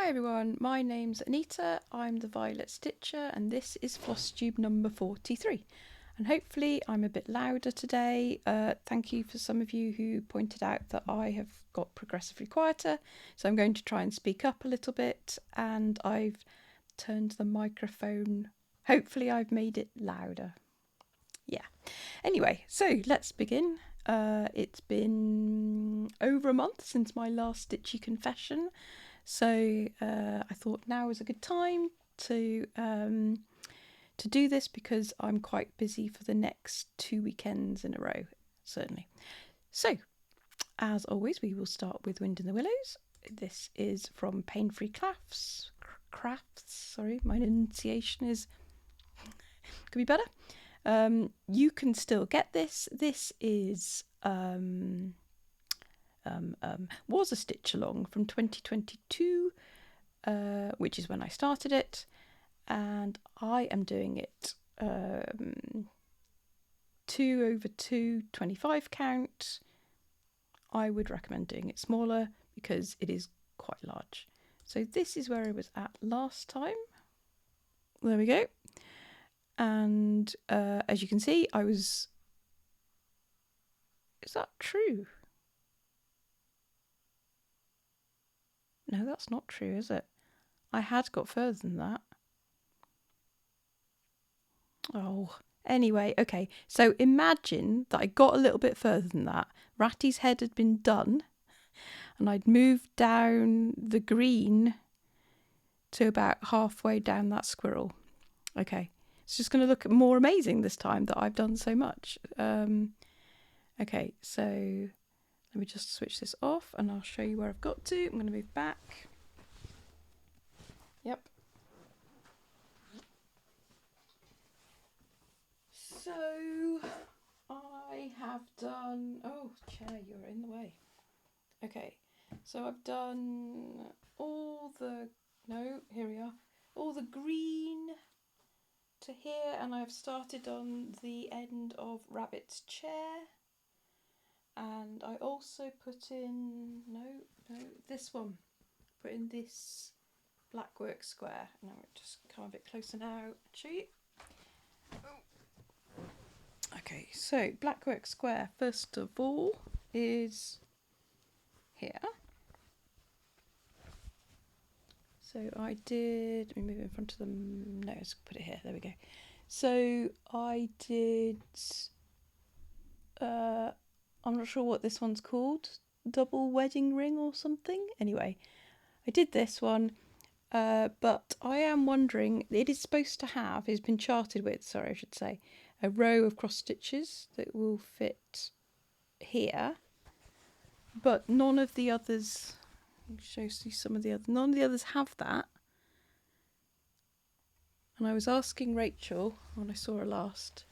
Hi everyone, my name's Anita, I'm the Violet Stitcher and this is Floss Tube number 43 and hopefully I'm a bit louder today. Thank you for some of you who pointed out that I have got progressively quieter, so I'm going to try and speak up a little bit, and I've turned the microphone, hopefully I've made it louder. Yeah, anyway, so let's begin. It's been over a month since my last stitchy confession. So I thought now is a good time to do this because I'm quite busy for the next 2 weekends in a row, certainly. So, as always, we will start with Wind in the Willows. This is from Paine Free Crafts. Sorry, my enunciation could be better. You can still get this. This is was a stitch along from 2022, which is when I started it, and I am doing it 2/2 25 count. I would recommend doing it smaller because it is quite large. So this is where I was at last time. There we go. And as you can see, is that true? No, that's not true, is it? I had got further than that. Oh, anyway, okay. So imagine that I got a little bit further than that. Ratty's head had been done, and I'd moved down the green to about halfway down that squirrel. Okay, it's just going to look more amazing this time that I've done so much. Okay, so let me just switch this off and I'll show you where I've got to. I'm going to move back. Yep. So I have done... Oh, chair, you're in the way. Okay, so I've done all the... No, here we are. All the green to here, and I've started on the end of Rabbit's chair. And I also put in, no, this one. Put in this black work square. Now we'll just come a bit closer now and show you. Okay, so black work square, first of all, is here. So I did, let me move in front of them. No, let's put it here. There we go. So I did, I'm not sure what this one's called, double wedding ring or something. Anyway, I did this one, but I am wondering, it is supposed to have, it's been charted with, sorry I should say, a row of cross stitches that will fit here, but none of the others, I'll show you some of the others, none of the others have that. And I was asking Rachel, when I saw her last,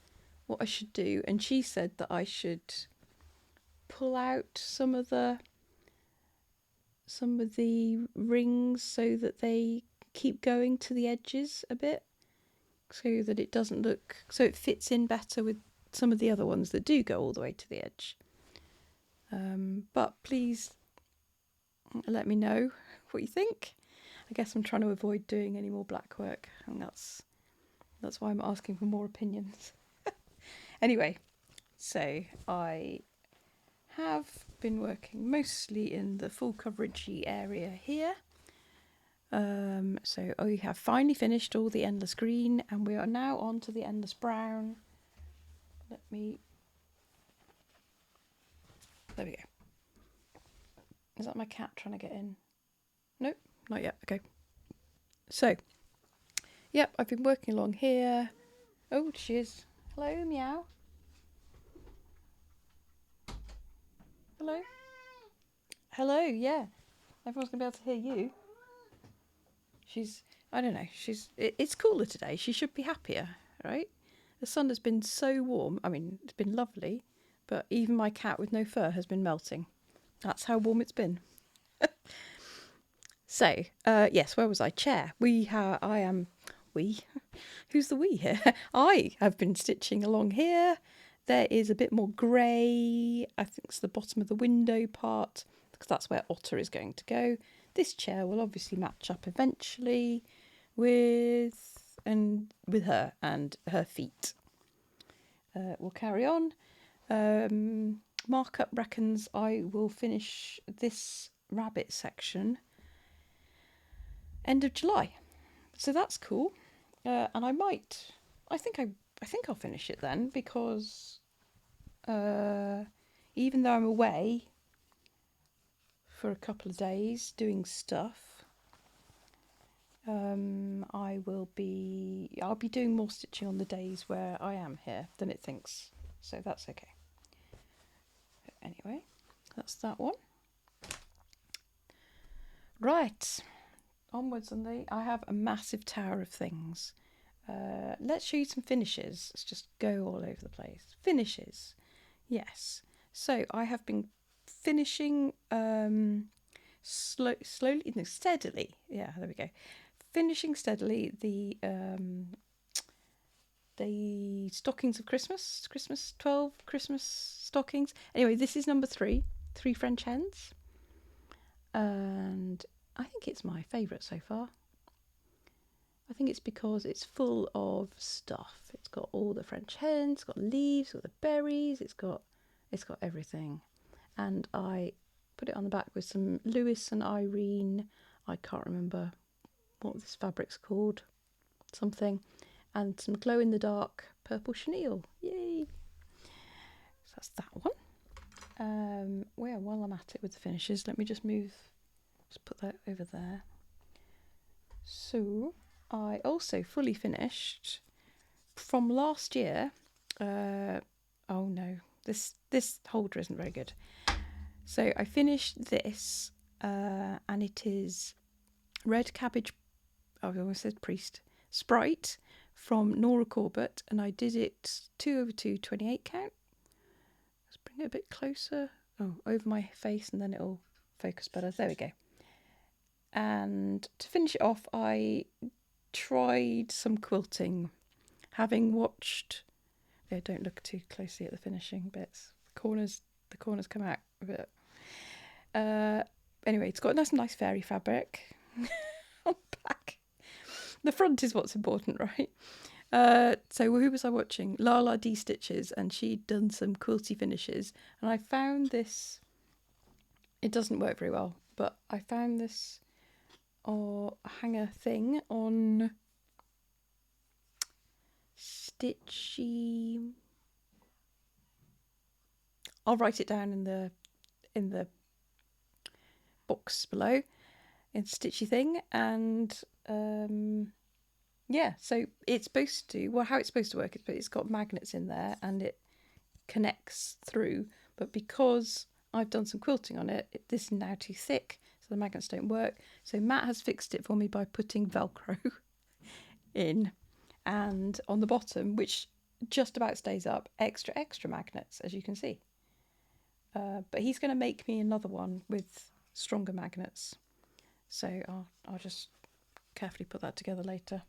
what I should do, and she said that I should pull out some of the rings so that they keep going to the edges a bit, so that it doesn't look, so it fits in better with some of the other ones that do go all the way to the edge. But please let me know what you think. I guess I'm trying to avoid doing any more black work, and that's why I'm asking for more opinions. Anyway, so I have been working mostly in the full coverage area here. So I have finally finished all the endless green, and we are now on to the endless brown. There we go. Is that my cat trying to get in? Nope, not yet. Okay. So, yep, I've been working along here. Oh, she is. Hello, meow. Hello. Hello, yeah. Everyone's going to be able to hear you. I don't know, it's cooler today. She should be happier, right? The sun has been so warm. I mean, it's been lovely, but even my cat with no fur has been melting. That's how warm it's been. So, yes, where was I? Chair. We. Who's the we here? I have been stitching along here. There is a bit more grey. I think it's the bottom of the window part, because that's where Otter is going to go. this chair will obviously match up eventually with her and her feet. We'll carry on. Markup reckons I will finish this rabbit section end of July, so that's cool. And I think I'll finish it then, because even though I'm away for a couple of days doing stuff, I'll be doing more stitching on the days where I am here than it thinks, so that's okay. Anyway, that's that one. Right, onwards I have a massive tower of things. Let's show you some finishes. Let's just go all over the place. Finishes, yes. So I have been finishing steadily. Yeah, there we go. Finishing steadily the stockings of Christmas, 12 Christmas stockings. Anyway, this is number 3 French hens, and I think it's my favourite so far. I think it's because it's full of stuff. It's got all the French hens, it's got leaves, it's got the berries, it's got everything. And I put it on the back with some Lewis and Irene, I can't remember what this fabric's called, something, and some glow in the dark purple chenille. Yay! So that's that one. While I'm at it with the finishes, let me just put that over there. So I also fully finished from last year. Oh no, this holder isn't very good. So I finished this, and it is red cabbage. I almost said priest sprite from Nora Corbett, and I did it 2/2 28 count. Let's bring it a bit closer. Oh, over my face, and then it'll focus better. There we go. And to finish it off, I tried some quilting, having watched. Yeah, don't look too closely at the finishing bits. The corners come out a bit. Anyway, it's got a nice fairy fabric on the back. The front is what's important, right? So who was I watching? Lala D Stitches, and she'd done some quilty finishes, and I found this. It doesn't work very well, but I found this hanger thing on Stitchy. I'll write it down in the box below, in Stitchy thing, and yeah, so it's supposed to, how it's supposed to work is, it's got magnets in there and it connects through, but because I've done some quilting on it, this is now too thick, so the magnets don't work. So Matt has fixed it for me by putting Velcro in, and on the bottom, which just about stays up, extra magnets, as you can see. But he's going to make me another one with stronger magnets, so I'll just carefully put that together later.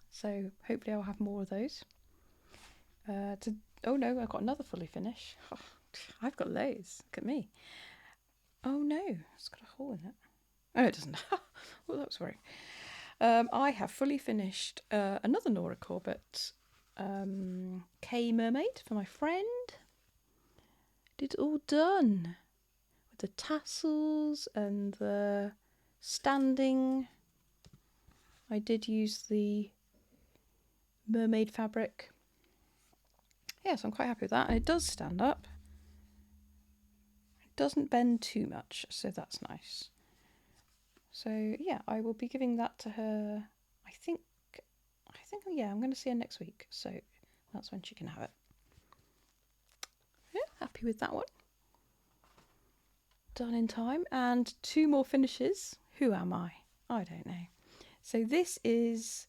So hopefully I'll have more of those. Oh no, I've got another fully finish. Oh, I've got loads. Look at me. Oh no, it's got a hole in it. Oh, it doesn't. Well, that was worrying. I have fully finished another Nora Corbett K Mermaid for my friend. It's all done with the tassels and the standing. I did use the mermaid fabric. Yes, I'm quite happy with that, and it does stand up. It doesn't bend too much, so that's nice. So yeah, I will be giving that to her. I think yeah, I'm going to see her next week, so that's when she can have it. Yeah, happy with that one. Done in time, and 2 more finishes. Who am I? I don't know. So this is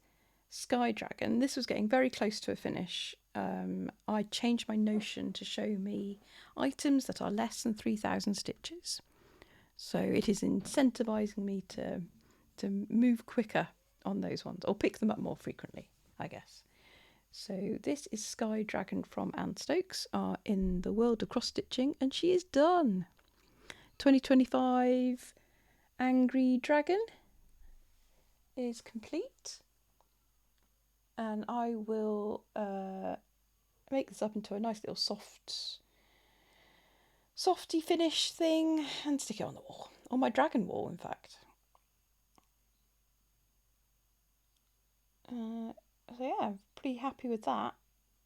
Sky Dragon. This was getting very close to a finish. I changed my notion to show me items that are less than 3,000 stitches. So it is incentivising me to move quicker on those ones, or pick them up more frequently, I guess. So this is Sky Dragon from Anne Stokes, in the world of cross stitching, and she is done. 2025 angry dragon is complete, and I will make this up into a nice little softy finish thing and stick it on the wall, on my dragon wall in fact. So yeah, I'm pretty happy with that.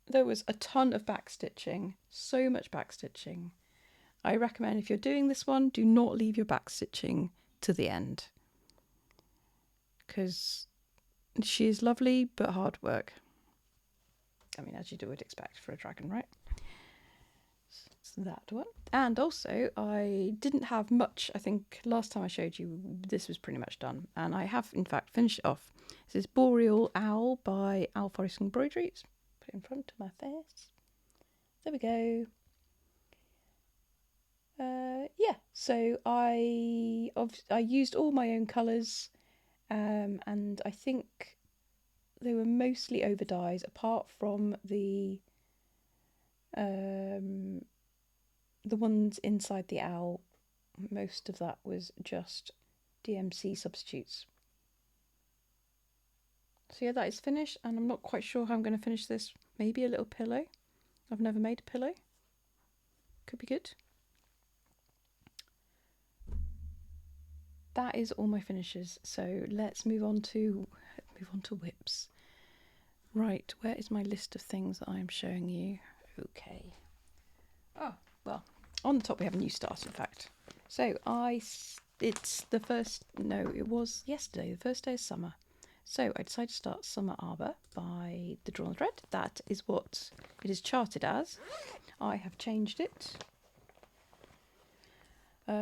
There was a ton of backstitching, so much backstitching. I recommend if you're doing this one, do not leave your backstitching to the end, because she is lovely but hard work. I mean, as you would expect for a dragon, right? So that one. And also, I didn't have much. I think last time I showed you, this was pretty much done. And I have, in fact, finished it off. This is Boreal Owl by Forest Embroidery. Let's put it in front of my face. There we go. Yeah, so I used all my own colours, and I think they were mostly over dyes, apart from the ones inside the owl. Most of that was just DMC substitutes. So yeah, that is finished, and I'm not quite sure how I'm going to finish this. Maybe a little pillow. I've never made a pillow. Could be good. That is all my finishes. So let's move on to whips. Right, where is my list of things that I'm showing you? Okay. Oh, well, on the top we have a new start, in fact. So it was yesterday, the first day of summer. So I decided to start Summer Arbor by the Drawn Thread. That is what it is charted as. I have changed it.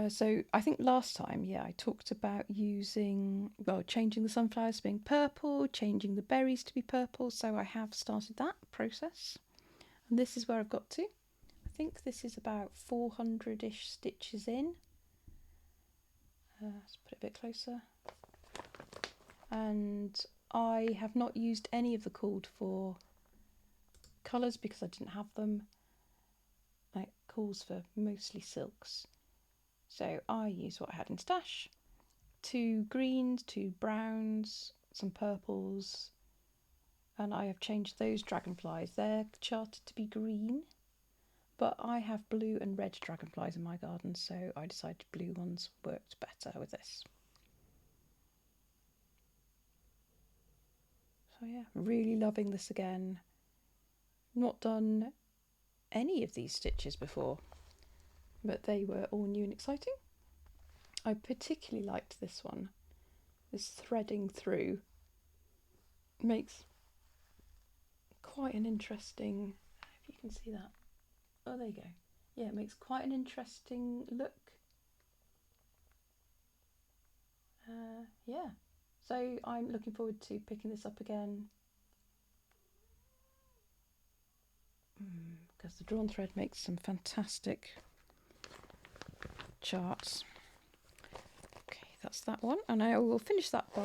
So I think last time, I talked about changing the sunflowers to being purple, changing the berries to be purple. So I have started that process. And this is where I've got to. I think this is about 400-ish stitches in. Let's put it a bit closer. And I have not used any of the called for colours because I didn't have them. It calls for mostly silks. So I use what I had in stash. 2 greens, 2 browns, some purples. And I have changed those dragonflies. They're charted to be green. But I have blue and red dragonflies in my garden, so I decided blue ones worked better with this. So yeah, really loving this again. Not done any of these stitches before, but they were all new and exciting. I particularly liked this one. This threading through makes quite an interesting, if you can see that. Oh, there you go. Yeah, it makes quite an interesting look. Yeah, so I'm looking forward to picking this up again. Because the Drawn Thread makes some fantastic charts. Okay, that's that one, and I will finish that by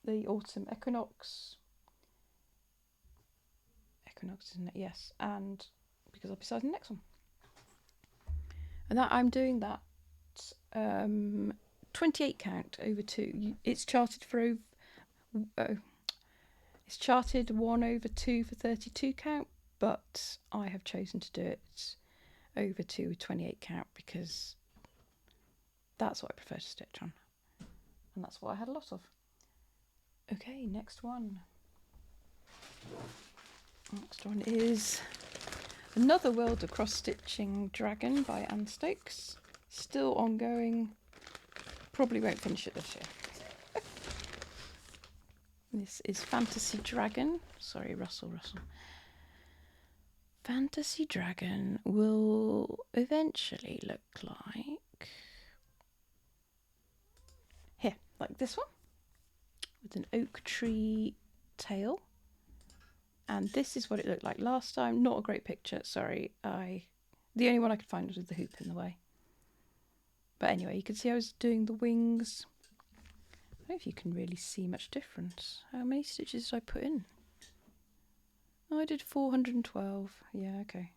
the autumn equinox. Equinox, isn't it? Yes, and because I'll be starting the next one. And that I'm doing that 28 count over 2. It's charted for it's charted 1/2 for 32 count, but I have chosen to do it over 2 with 28 count because that's what I prefer to stitch on, and that's what I had a lot of. Okay, next one. Next one is Another World of Cross Stitching Dragon by Anne Stokes. Still ongoing. Probably won't finish it this year. This is Fantasy Dragon. Sorry, Russell. Fantasy Dragon will eventually look like this one, with an oak tree tail. And this is what it looked like last time. Not a great picture, sorry. The only one I could find was with the hoop in the way. But anyway, you can see I was doing the wings. I don't know if you can really see much difference. How many stitches did I put in? Oh, I did 412. Yeah, okay.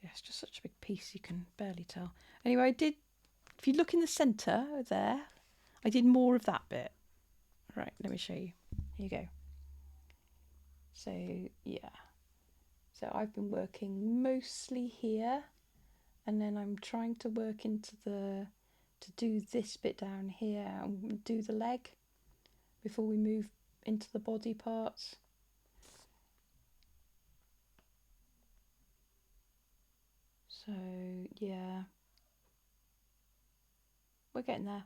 Yeah, it's just such a big piece you can barely tell. Anyway, I did if you look in the centre there, I did more of that bit. Right, let me show you. Here you go. So, yeah. So I've been working mostly here, and then I'm trying to work into to do this bit down here and do the leg before we move into the body parts. So, yeah. We're getting there.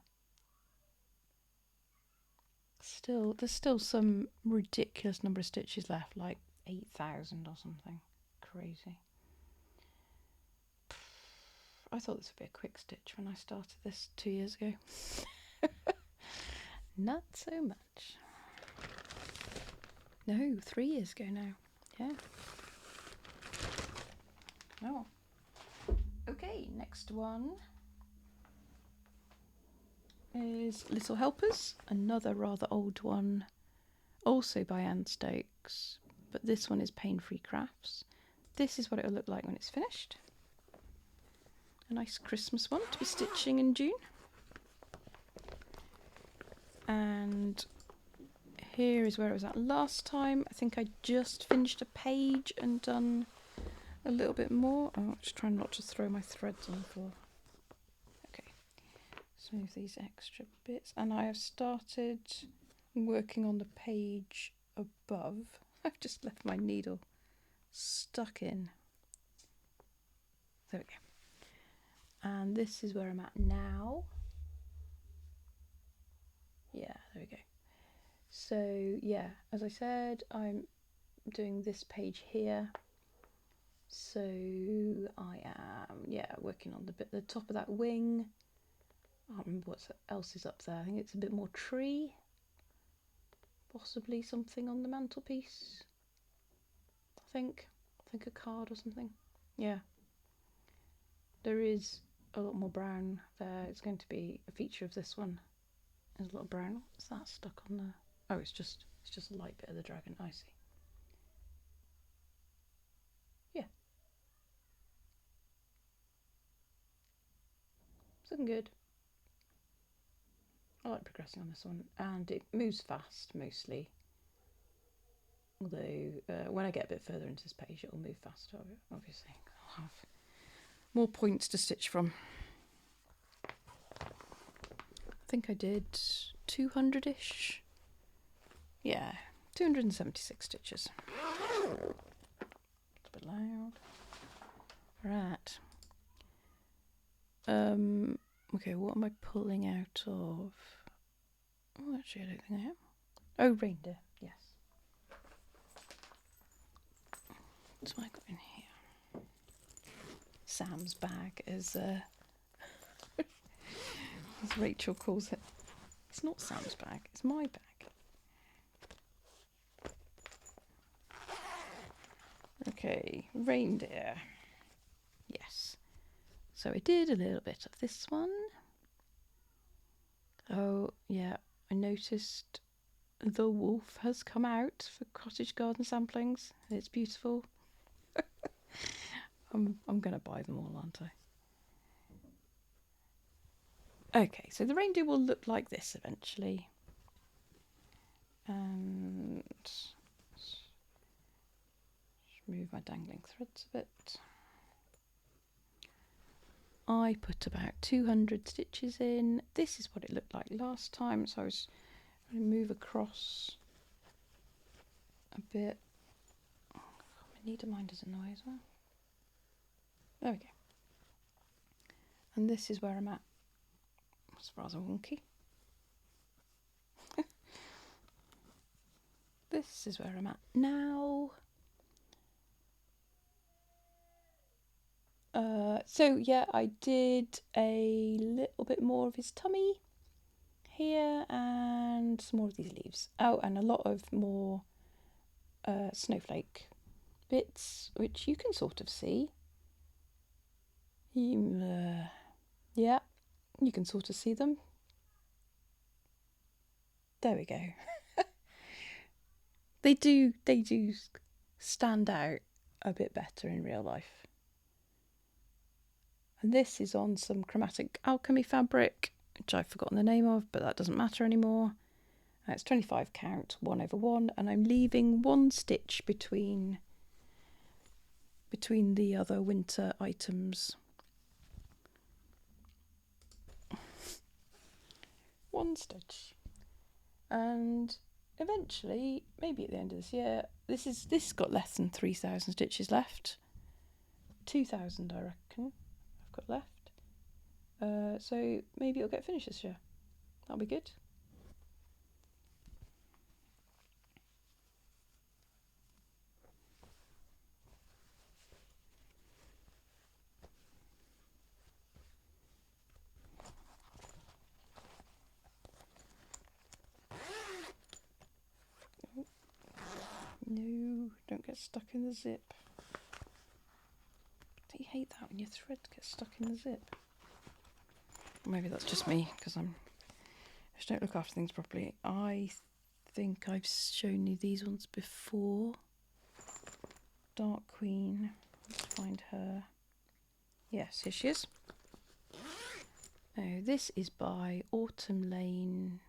There's still some ridiculous number of stitches left, like 8,000 or something. Crazy. I thought this would be a quick stitch when I started this 2 years ago. Not so much. No, 3 years ago now. Yeah. Oh. Okay, next one is Little Helpers, another rather old one, also by Anne Stokes, but this one is Paine Free Crafts. This is what it'll look like when it's finished. A nice Christmas one to be stitching in June. And here is where it was at last time. I think I just finished a page and done a little bit more. Oh, just trying not to throw my threads on the floor. Okay, smooth these extra bits. And I have started working on the page above. I've just left my needle stuck in. There we go. And this is where I'm at now. Yeah, there we go. So yeah, as I said, I'm doing this page here. So I am, working on the top of that wing. I can't remember what else is up there. I think it's a bit more tree. Possibly something on the mantelpiece. I think a card or something. Yeah. There is a lot more brown there. It's going to be a feature of this one. There's a lot of brown. What's that stuck on there? Oh, it's just a light bit of the dragon. I see. Yeah. It's looking good. I like progressing on this one, and it moves fast mostly. Although when I get a bit further into this page, it will move faster. Obviously, I'll have more points to stitch from. I think I did 200-ish. Yeah, 276 stitches. It's a bit loud. Right. Okay, what am I pulling out of? Oh, actually, I don't think I am. Oh, Reindeer, yes. What's I got in here? Sam's bag, as Rachel calls it. It's not Sam's bag, it's my bag. Okay, Reindeer. Yes. So I did a little bit of this one. Oh, yeah, I noticed the wolf has come out for cottage garden samplings. It's beautiful. I'm going to buy them all, aren't I? Okay, so the reindeer will look like this eventually. And just move my dangling threads a bit. I put about 200 stitches in. This is what it looked like last time, so I was going to move across a bit. Oh, my needle minder's in the way as well. There we go. And this is where I'm at. It's rather wonky. This is where I'm at now. So yeah, I did a little bit more of his tummy here and some more of these leaves. Oh, and a lot of more snowflake bits, which you can sort of see. Yeah, you can sort of see them. There we go. They do stand out a bit better in real life. And this is on some Chromatic Alchemy fabric, which I've forgotten the name of, but that doesn't matter anymore. It's 25 count, 1/1, and I'm leaving one stitch between the other winter items. One stitch. And eventually, maybe at the end of this year, this got less than 3,000 stitches left. 2,000 I reckon I've got left. So maybe it'll get finished this year. That'll be good. No, don't get stuck in the zip. Don't you hate that when your thread gets stuck in the zip? Maybe that's just me, because I just don't look after things properly. I think I've shown you these ones before. Dark Queen. Let's find her. Yes, here she is. Oh, this is by Autumn Lane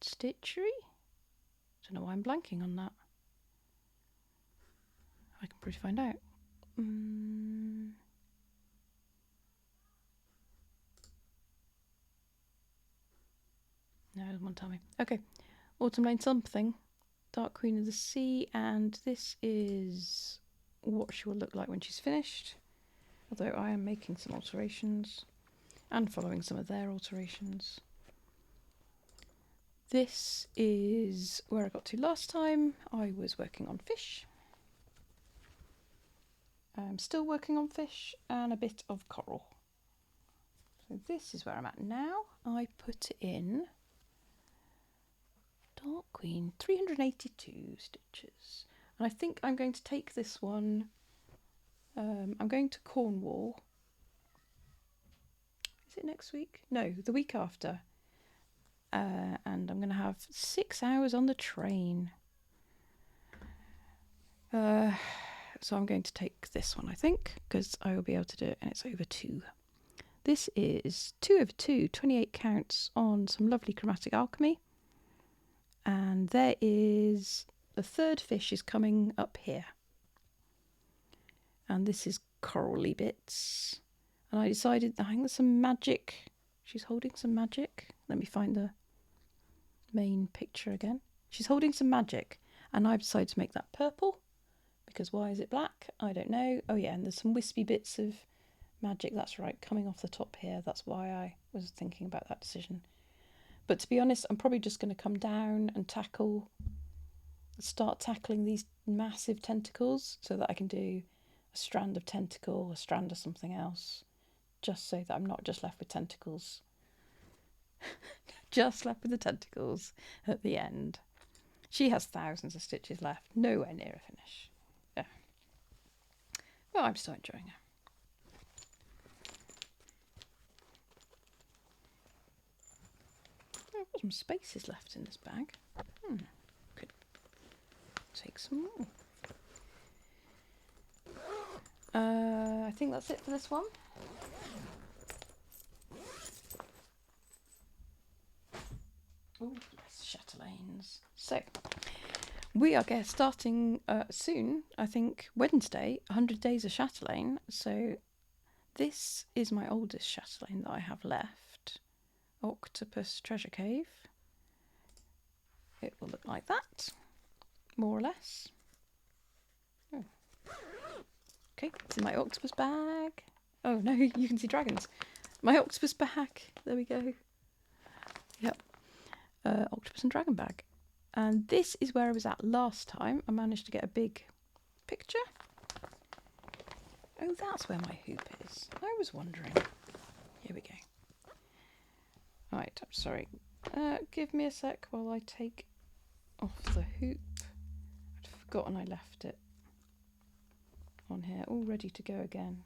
Stitchery. Don't know why I'm blanking on that. I can probably find out. No, it doesn't want to tell me. Okay, Autumn Lane something. Dark Queen of the Sea, and this is what she will look like when she's finished. Although I am making some alterations and following some of their alterations. This is where I got to last time. I was working on fish. I'm still working on fish and a bit of coral. So this is where I'm at now. I put in Dark Queen, 382 stitches. And I think I'm going to take this one. I'm going to Cornwall. Is it next week? No, the week after. And I'm going to have 6 hours on the train. So I'm going to take this one, I think, because I will be able to do it, and it's over 2. This is 2/2, 28 counts on some lovely Chromatic Alchemy. And there is the third fish is coming up here. And this is corally bits. And I decided, I think there's some magic. She's holding some magic. Let me find the main picture again. She's holding some magic, and I've decided to make that purple, because why is it black? I don't know. Oh yeah, and there's some wispy bits of magic, that's right, coming off the top here. That's why I was thinking about that decision. But to be honest, I'm probably just going to come down and start tackling these massive tentacles, so that I can do a strand of tentacle, a strand of something else, just so that I'm not just left with tentacles. Just left with the tentacles at the end. She has thousands of stitches left, nowhere near a finish. Yeah. Well, I'm still enjoying her. Oh, I've got some spaces left in this bag. Could take some more. I think that's it for this one. Oh yes, Chatelaines. So we are starting soon. I think Wednesday, 100 days of Chatelaine. So this is my oldest Chatelaine that I have left. Octopus Treasure Cave. It will look like that, more or less. Oh. Okay, it's in my octopus bag. Oh no, you can see dragons. My octopus bag. There we go. Yep. Octopus and dragon bag. And this is where I was at last time. I managed to get a big picture. Oh, that's where my hoop is. I was wondering. Here we go. Right, I'm sorry. Give me a sec while I take off the hoop. I'd forgotten I left it on here, all ready to go again.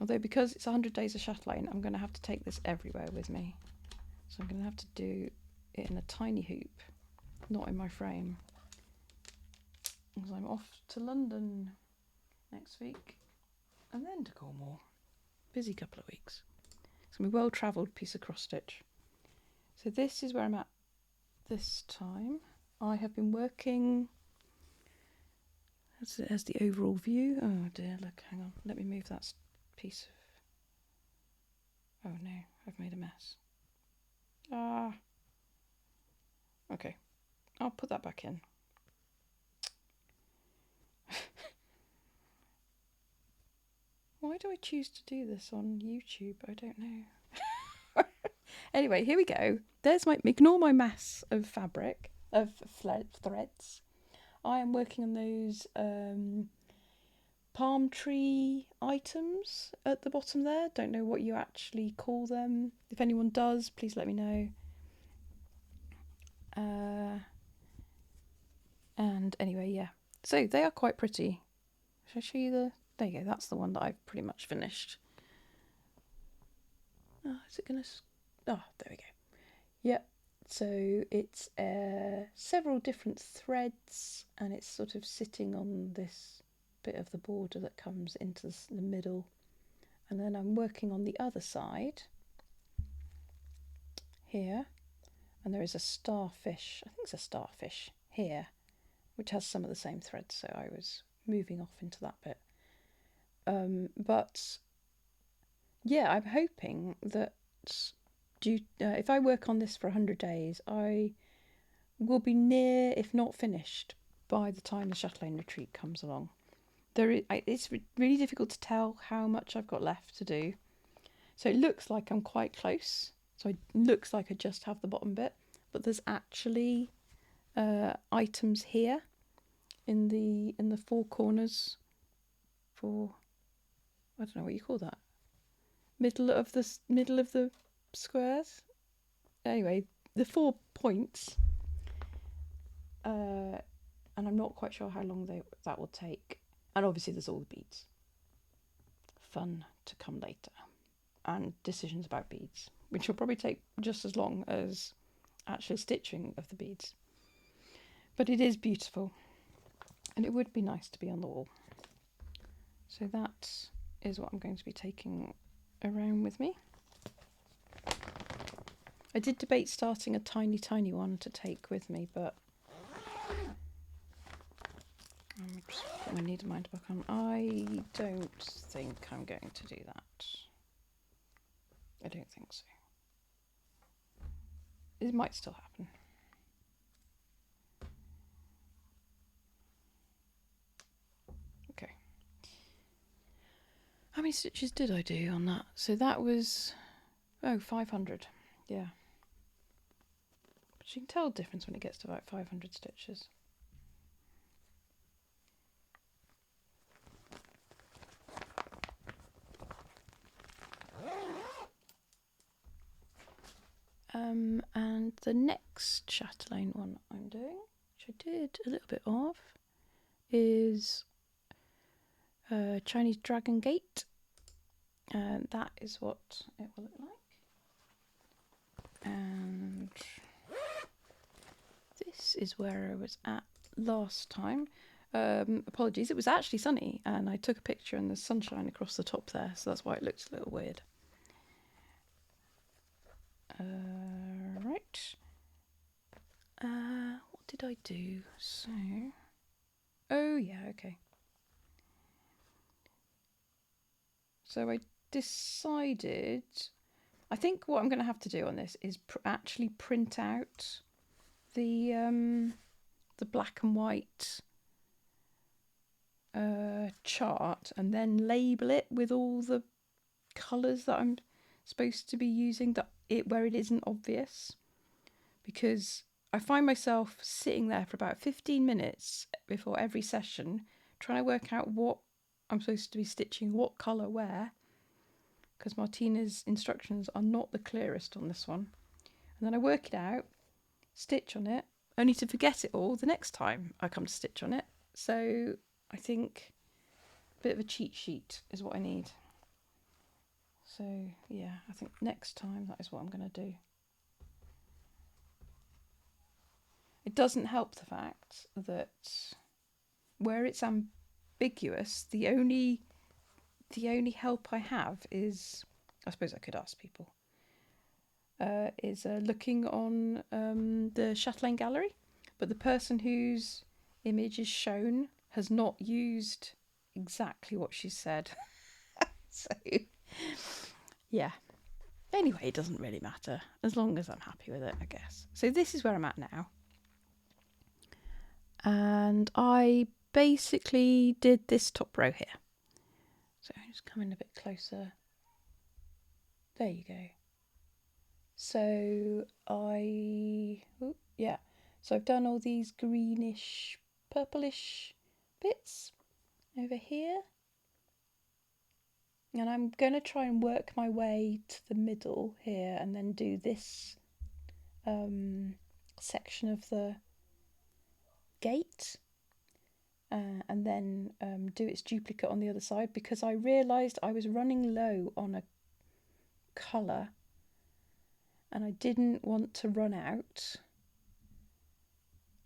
Although because it's 100 days of Chatelaine, I'm going to have to take this everywhere with me. So I'm going to have to do it in a tiny hoop, not in my frame, because I'm off to London. next week, and then to Cornwall. Busy couple of weeks. It's going to be a well-travelled piece of cross-stitch. So this is where I'm at this time. I have been working... As the overall view. Oh dear, look, hang on. Let me move that piece of... Oh no, I've made a mess. Ah. Okay, I'll put that back in. Why do I choose to do this on YouTube? I don't know. Anyway, here we go. There's my... Ignore my mess of fabric, of threads. I am working on those palm tree items at the bottom there. Don't know what you actually call them. If anyone does, please let me know. And anyway, yeah. So they are quite pretty. Should I show you the... There you go. That's the one that I've pretty much finished. Oh, is it going to... Oh, there we go. Yep. So it's several different threads, and it's sort of sitting on this bit of the border that comes into the middle. And then I'm working on the other side here, and there is a starfish, I think it's a starfish here, which has some of the same threads, so I was moving off into that bit. But yeah, I'm hoping that if I work on this for 100 days, I will be near, if not finished, by the time the Chatelaine retreat comes along. It's really difficult to tell how much I've got left to do. So it looks like I'm quite close. So it looks like I just have the bottom bit, but there's actually items here in the four corners for, I don't know what you call that. Middle of the squares. Anyway, the 4 points, and I'm not quite sure how long that will take. And obviously there's all the beads. Fun to come later. And decisions about beads, which will probably take just as long as actually stitching of the beads. But it is beautiful, and it would be nice to be on the wall. So that is what I'm going to be taking around with me. I did debate starting a tiny one to take with me, but I'm just put my needle-minder book on. I don't think I'm going to do that. I don't think so. It might still happen. Okay. How many stitches did I do on that? So that was, 500. Yeah. But you can tell the difference when it gets to about 500 stitches. And the next Chatelaine one I'm doing, which I did a little bit of, is Chinese Dragon Gate. And that is what it will look like. And this is where I was at last time. Apologies, it was actually sunny, and I took a picture and there's sunshine across the top there, so that's why it looks a little weird. Right. What did I do? So, oh yeah, okay. So I decided, I think what I'm going to have to do on this is actually print out the black and white chart, and then label it with all the colours that I'm supposed to be using, where it isn't obvious, because I find myself sitting there for about 15 minutes before every session trying to work out what I'm supposed to be stitching, what colour where, because Martina's instructions are not the clearest on this one. And then I work it out, stitch on it, only to forget it all the next time I come to stitch on it. So I think a bit of a cheat sheet is what I need. So yeah, I think next time that is what I'm going to do. It doesn't help the fact that where it's ambiguous. The only help I have is, I suppose I could ask people, is looking on the Chatelaine gallery, but the person whose image is shown has not used exactly what she said. So, yeah. Anyway, it doesn't really matter, as long as I'm happy with it, I guess. So this is where I'm at now. And I basically did this top row here. So just come in a bit closer. There you go. So so I've done all these greenish, purplish bits over here. And I'm going to try and work my way to the middle here and then do this section of the gate and then do its duplicate on the other side, because I realised I was running low on a colour and I didn't want to run out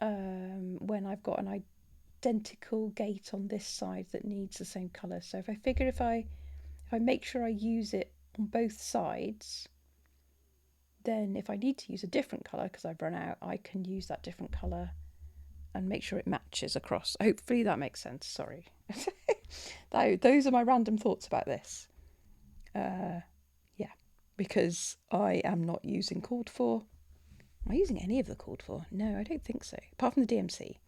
when I've got an identical gate on this side that needs the same colour. So if I figure if I make sure I use it on both sides, then if I need to use a different colour because I've run out, I can use that different colour and make sure it matches across. Hopefully that makes sense. Sorry. Those are my random thoughts about this. Because I am not using called for. Am I using any of the called for? No, I don't think so. Apart from the DMC.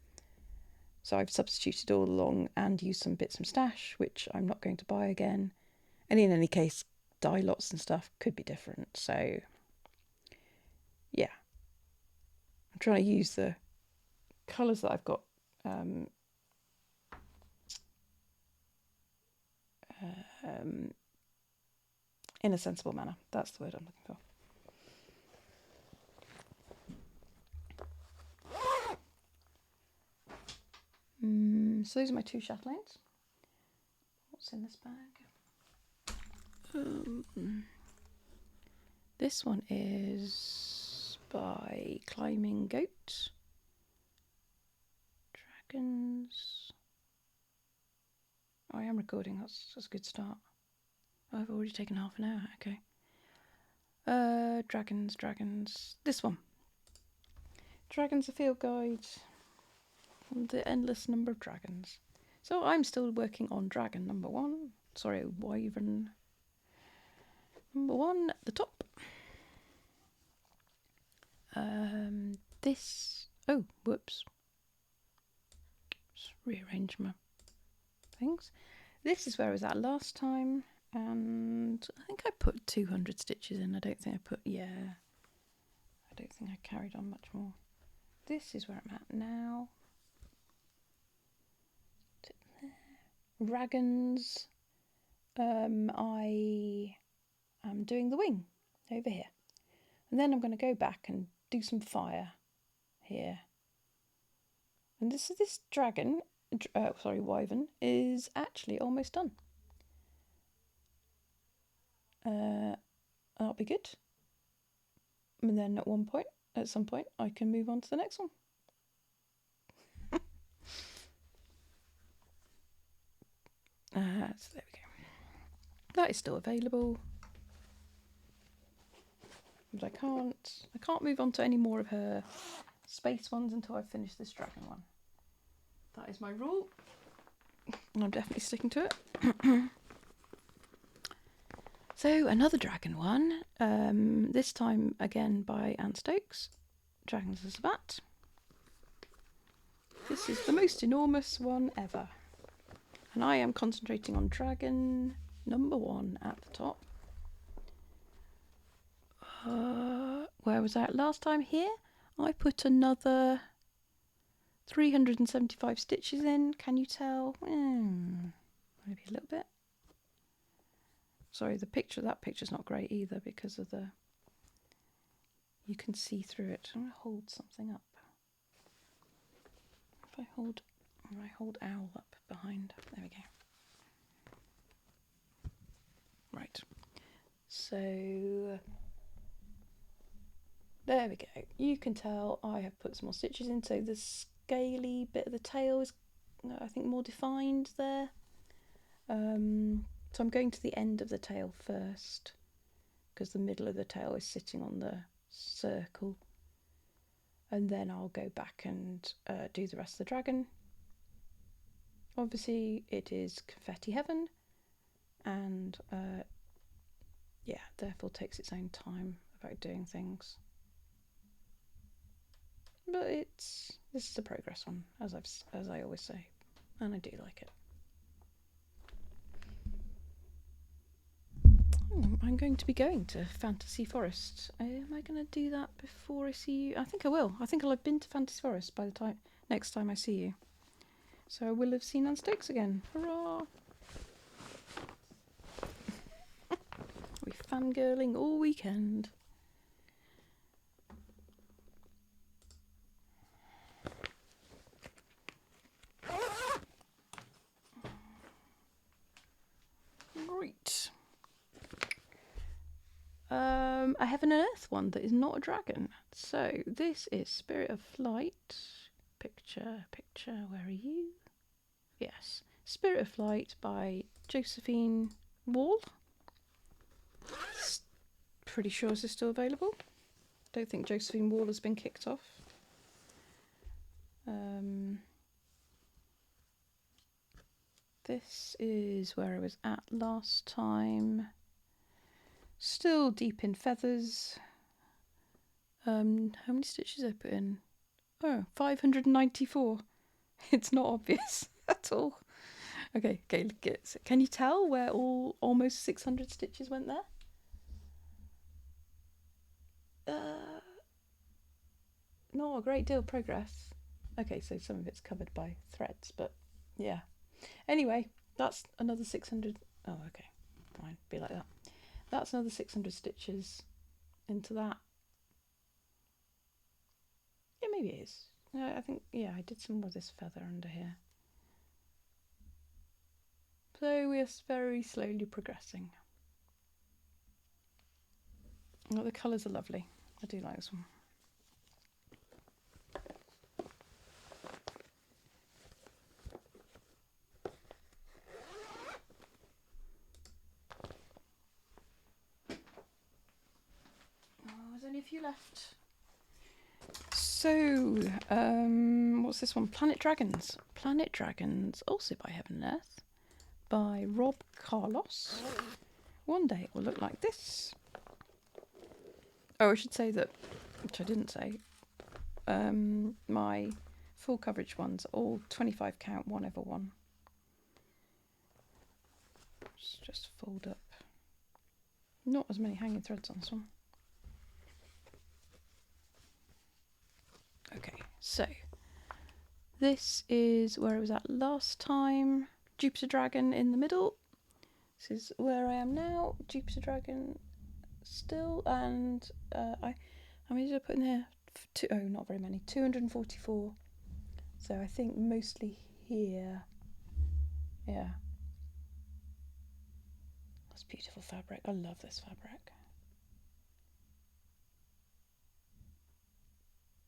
So I've substituted all along and used some bits from stash, which I'm not going to buy again. And in any case, dye lots and stuff could be different. So, yeah. I'm trying to use the colours that I've got in a sensible manner. That's the word I'm looking for. So those are my two Chatelaines. What's in this bag? This one is by Climbing Goat. Dragons. Oh, I am recording. That's a good start. Oh, I've already taken half an hour. Okay. Dragons. This one. Dragons, a field guide. And the endless number of dragons. So I'm still working on dragon number 1. Sorry, wyvern number 1 at the top. Oh, whoops. Just rearrange my things. This is where I was at last time, and I think I put 200 stitches in. I don't think I carried on much more. This is where I'm at now. Dragons. I am doing the wing over here, and then I'm going to go back and do some fire here. And this wyvern is actually almost done. That'll be good. And then at some point, I can move on to the next one. So there we go. That is still available. But I can't move on to any more of her space ones until I finish this dragon one. That is my rule, and I'm definitely sticking to it. So another dragon one, this time again by Anne Stokes, Dragons of Sabbat. This is the most enormous one ever, and I am concentrating on dragon number 1 at the top. Where was I at last time? Here I put another 375 stitches in. Can you tell? Maybe a little bit. Sorry, that picture's not great either because of you can see through it. I'm going to hold something up. If I hold owl up behind. There we go. Right. So there we go. You can tell I have put some more stitches in, so the scaly bit of the tail is I think, more defined there. So I'm going to the end of the tail first, because the middle of the tail is sitting on the circle. And then I'll go back and do the rest of the dragon. Obviously it is confetti heaven, and yeah, therefore takes its own time about doing things. But this is a progress one, as I always say, and I do like it. I'm going to be going to Fantasy Forest. Am I going to do that before I see you? I think I will. I think I'll have been to Fantasy Forest by the next time I see you. So I will have seen Anne Stokes again. Hurrah! We're fangirling all weekend. Right. I have an earth one that is not a dragon. So this is Spirit of Flight. Picture, where are you? Yes. Spirit of Flight by Josephine Wall. Pretty sure this is still available. Don't think Josephine Wall has been kicked off. This is where I was at last time. Still deep in feathers. How many stitches I put in? Oh, 594. It's not obvious at all. Okay, can you tell where almost 600 stitches went there? Not a great deal of progress. Okay, so some of it's covered by threads, but yeah. Anyway, that's another 600. Oh, okay, fine, be like that. That's another 600 stitches into that. Yeah, maybe it is. No, I think, yeah, I did some more of this feather under here. So we're very slowly progressing. Oh, the colours are lovely. I do like this one. Oh, there's only a few left. So, what's this one? Planet Dragons. Planet Dragons, also by Heaven and Earth, by Rob Carlos. One day it will look like this. Oh, I should say that, which I didn't say, my full coverage ones are all 25 count, 1/1. Just fold up. Not as many hanging threads on this one. Okay, so this is where I was at last time. Jupiter Dragon in the middle. This is where I am now. Jupiter Dragon still, and how many did I put in here? Not very many. 244. So I think mostly here. Yeah. That's beautiful fabric. I love this fabric.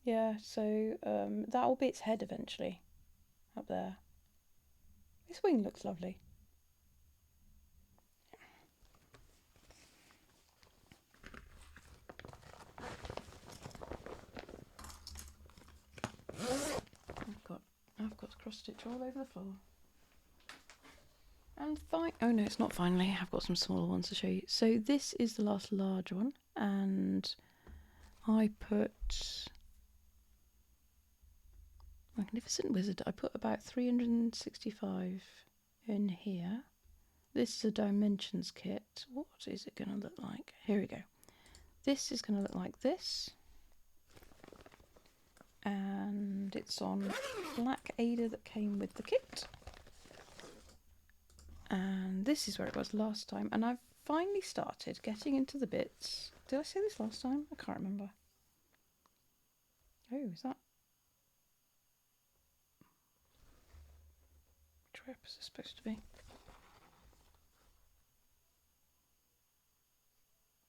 Yeah, so that will be its head eventually. Up there. This wing looks lovely. I've got cross stitch all over the floor. And oh no, it's not finally. I've got some smaller ones to show you. So this is the last large one, and I put Magnificent Wizard. I put about 365 in here. This is a dimensions kit. What is it going to look like? Here we go. This is going to look like this. And it's on black Ada that came with the kit. And this is where it was last time. And I've finally started getting into the bits. Did I say this last time? I can't remember. Oh, is that? Which way up is this supposed to be?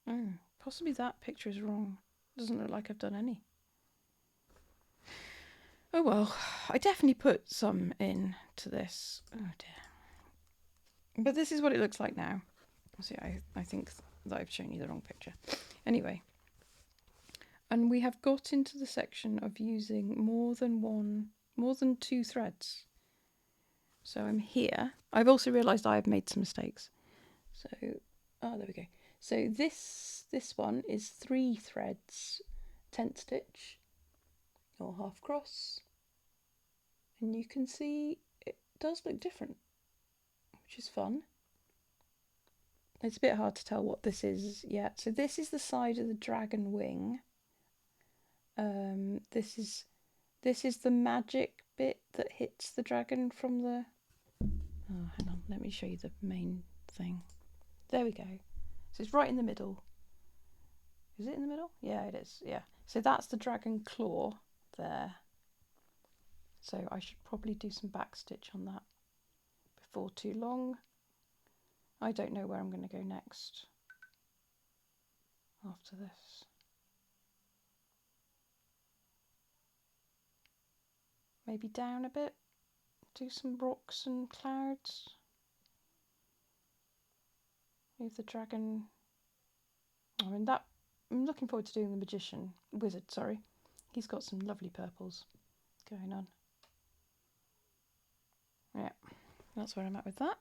Oh, possibly that picture is wrong. Doesn't look like I've done any. Oh well, I definitely put some in to this. Oh dear. But this is what it looks like now. See, I think that I've shown you the wrong picture. Anyway. And we have got into the section of using more than 2 threads. So I'm here. I've also realised I have made some mistakes. So, there we go. So this one is 3 threads, tent stitch, or half cross. And you can see it does look different, which is fun. It's a bit hard to tell what this is yet. So this is the side of the dragon wing. This is the magic bit that hits the dragon from the... Oh, hang on, let me show you the main thing. There we go. So it's right in the middle. Is it in the middle? Yeah, it is, yeah. So that's the dragon claw there. So I should probably do some back stitch on that before too long. I don't know where I'm going to go next after this. Maybe down a bit, do some rocks and clouds. Leave the dragon. I mean, that I'm looking forward to doing the wizard, sorry. He's got some lovely purples going on. Yeah, that's where I'm at with that.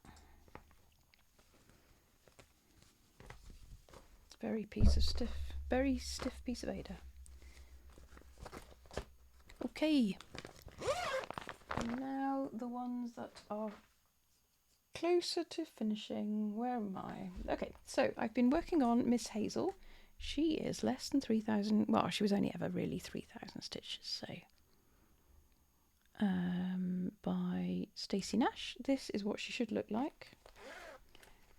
Very stiff piece of Ada. Okay. And now the ones that are closer to finishing. Where am I? Okay, so I've been working on Miss Hazel. She is less than 3,000. Well, she was only ever really 3,000 stitches. So, by Stacey Nash. This is what she should look like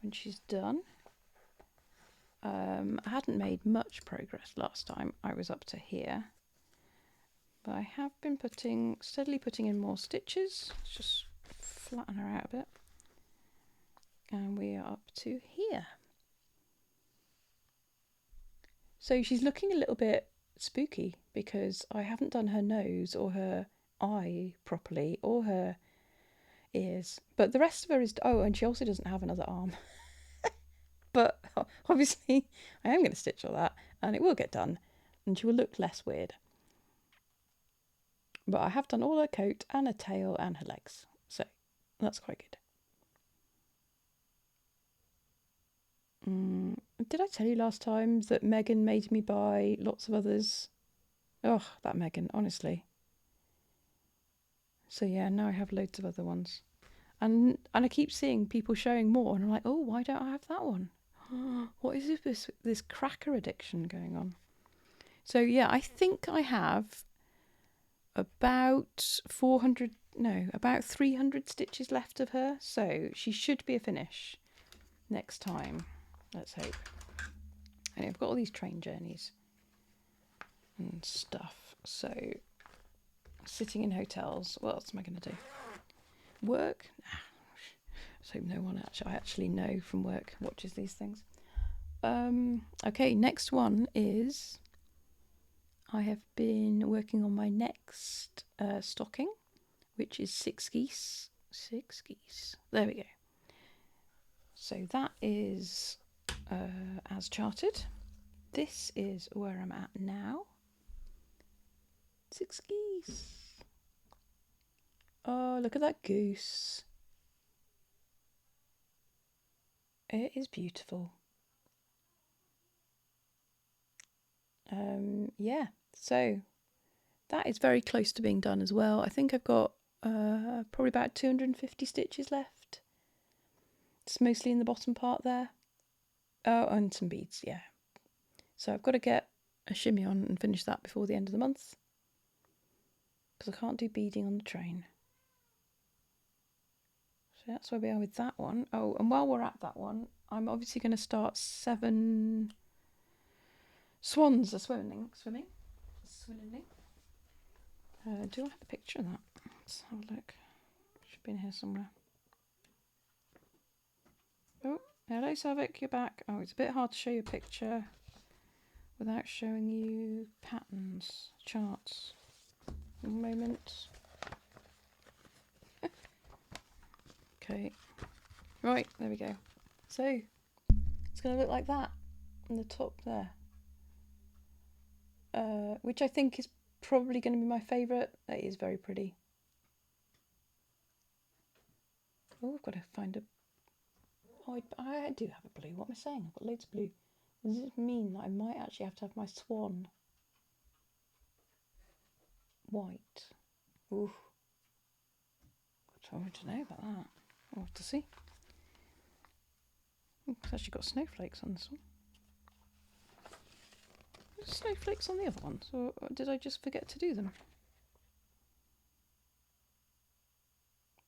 when she's done. I hadn't made much progress last time. I was up to here. But I have been steadily putting in more stitches. Let's just flatten her out a bit. And we are up to here. So she's looking a little bit spooky because I haven't done her nose or her eye properly or her ears. But the rest of her is... Oh, and she also doesn't have another arm. But obviously I am going to stitch all that and it will get done and she will look less weird. But I have done all her coat and her tail and her legs. So that's quite good. Did I tell you last time that Megan made me buy lots of others? Oh, that Megan, honestly. So yeah, now I have loads of other ones. And I keep seeing people showing more and I'm like, oh, why don't I have that one? What is this cracker addiction going on? So yeah, I think I have about 300 stitches left of her. So she should be a finish next time. Let's hope. And I've got all these train journeys and stuff. So sitting in hotels, what else am I going to do? Work? So no one I actually know from work watches these things. Okay, next one is I have been working on my next stocking, which is 6 geese. 6 geese. There we go. So that is as charted. This is where I'm at now. 6 geese. Oh, look at that goose. It is beautiful. Yeah, so that is very close to being done as well. I think I've got probably about 250 stitches left. It's mostly in the bottom part there. Oh, and some beads, yeah. So I've got to get a shimmy on and finish that before the end of the month. Because I can't do beading on the train. So that's where we are with that one. Oh, and while we're at that one, I'm obviously going to start 7 swans are swimming. Do I have a picture of that? Let's have a look. Should be in here somewhere. Oh, hello Savik, you're back. Oh, it's a bit hard to show you a picture without showing you patterns, charts. One moment. Okay. Right, there we go. So, it's going to look like that on the top there. Which I think is probably going to be my favourite. That is very pretty. Oh, I've got to find a... Oh, I do have a blue. What am I saying? I've got loads of blue. Does this mean that I might actually have to have my swan white? Ooh. I don't know about that. We'll have to see. It's actually got snowflakes on this one. There's snowflakes on the other ones, or did I just forget to do them?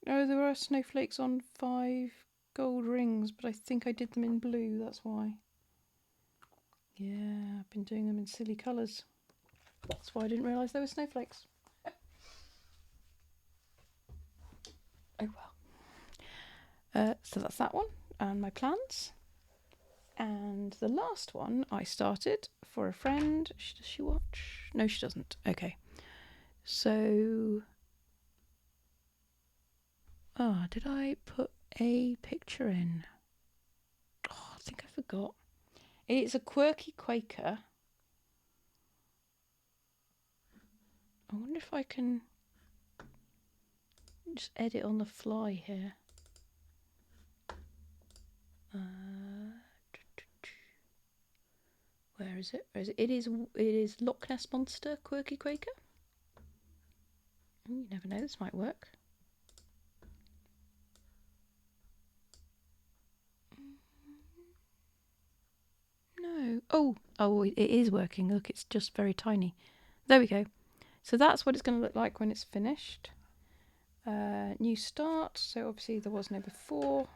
Oh, there are snowflakes on 5 gold rings, but I think I did them in blue, that's why. Yeah, I've been doing them in silly colours. That's why I didn't realise there were snowflakes. Oh well. So that's that one, and my plans. And the last one I started for a friend. Does she watch? No, she doesn't. Okay. So... Oh, did I put a picture in? Oh, I think I forgot. It's a Quirky Quaker. I wonder if I can just edit on the fly here. Where is it? Where is it? It is Loch Ness Monster Quirky Quaker. Ooh, you never know, this might work. No. Oh, it is working. Look, it's just very tiny. There we go. So that's what it's going to look like when it's finished. New start. So obviously there was no before.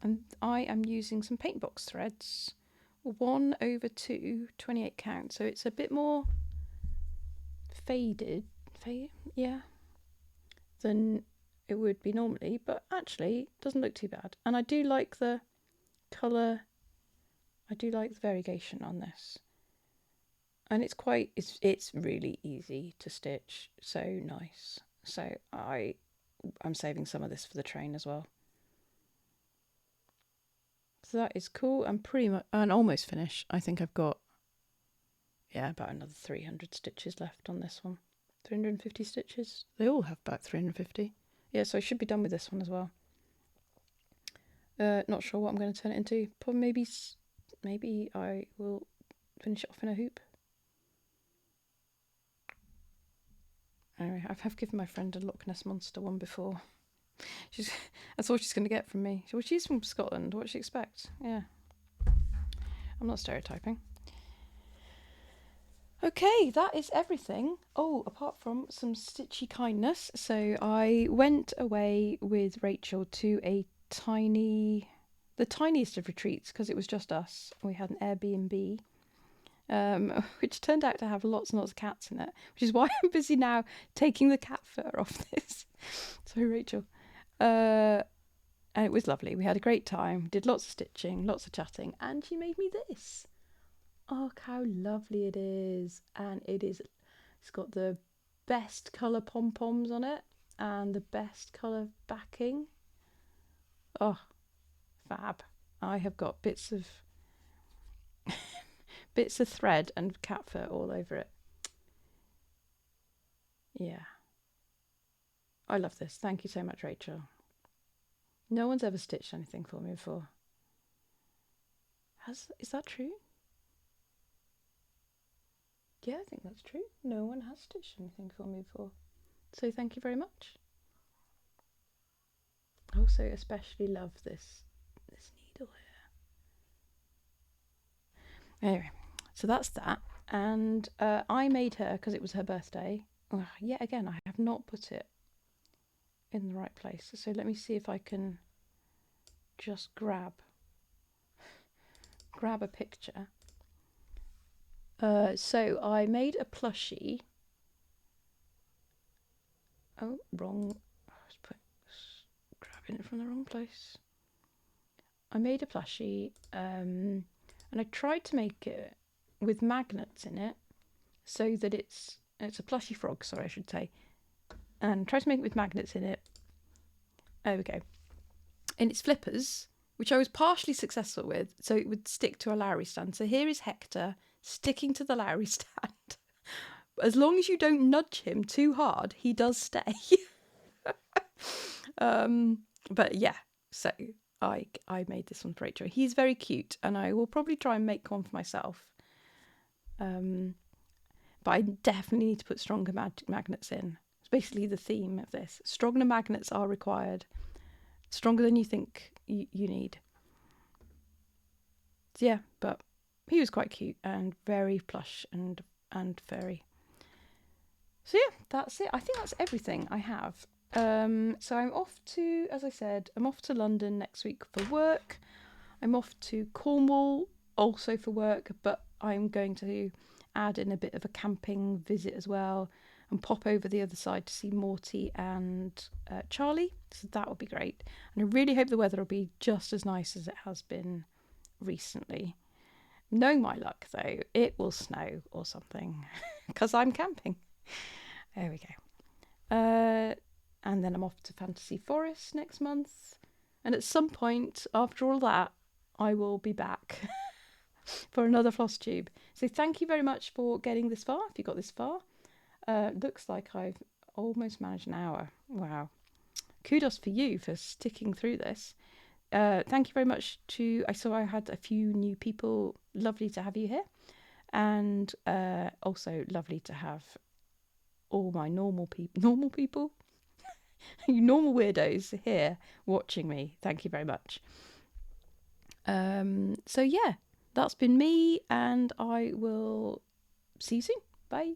And I am using some paint box threads. 1/2, 28 count. So it's a bit more faded, yeah, than it would be normally. But actually, it doesn't look too bad. And I do like the colour. I do like the variegation on this. And it's really easy to stitch. So nice. So I'm saving some of this for the train as well. So that is cool. I'm pretty much almost finished. I think I've got, yeah, about another 300 stitches left on this one. 350 stitches. They all have about 350. Yeah, so I should be done with this one as well. Not sure what I'm going to turn it into. Probably maybe I will finish it off in a hoop. Anyway, I have given my friend a Loch Ness Monster one before. That's all she's going to get from me. Well, she's from Scotland. What does she expect? Yeah. I'm not stereotyping. Okay, that is everything. Oh, apart from some stitchy kindness. So I went away with Rachel to the tiniest of retreats, because it was just us. We had an Airbnb, which turned out to have lots and lots of cats in it, which is why I'm busy now taking the cat fur off this. Sorry, Rachel. And it was lovely. We had a great time, did lots of stitching, lots of chatting, and she made me this. Oh, look how lovely it is. And it's got the best colour pom-poms on it and the best colour backing. Oh, fab. I have got bits of thread and cat fur all over it. Yeah. I love this. Thank you so much, Rachel. No one's ever stitched anything for me before. Is that true? Yeah, I think that's true. No one has stitched anything for me before. So thank you very much. I also especially love this needle here. Anyway, so that's that. And I made her, because it was her birthday. Yet again, I have not put it in the right place. So let me see if I can just grab a picture. So I made a plushie. Oh, wrong. I was grabbing it from the wrong place. I made a plushie, and I tried to make it with magnets in it, so that it's a plushie frog, sorry, I should say. And tried to make it with magnets in it, There we go. And it's flippers, which I was partially successful with, so it would stick to a Lowry stand. So here is Hector sticking to the Lowry stand. As long as you don't nudge him too hard, he does stay. But yeah, so I made this one for Rachel. He's very cute, and I will probably try and make one for myself. But I definitely need to put stronger magnets in. It's basically the theme of this. Stronger magnets are required. Stronger than you think you need. So yeah, but he was quite cute and very plush and furry. So yeah, that's it. I think that's everything I have. So I'm off to, as I said, I'm off to London next week for work. I'm off to Cornwall also for work, but I'm going to add in a bit of a camping visit as well and pop over the other side to see Morty and Charlie. So that will be great. And I really hope the weather will be just as nice as it has been recently. Knowing my luck, though, it will snow or something because I'm camping. There we go. And then I'm off to Fantasy Forest next month. And at some point after all that, I will be back for another floss tube. So thank you very much for getting this far, if you got this far. Looks like I've almost managed an hour. Wow. Kudos for you for sticking through this. Thank you very much I saw I had a few new people. Lovely to have you here. And also lovely to have all my normal people? You normal weirdos here watching me. Thank you very much. So yeah, that's been me, and I will see you soon. Bye.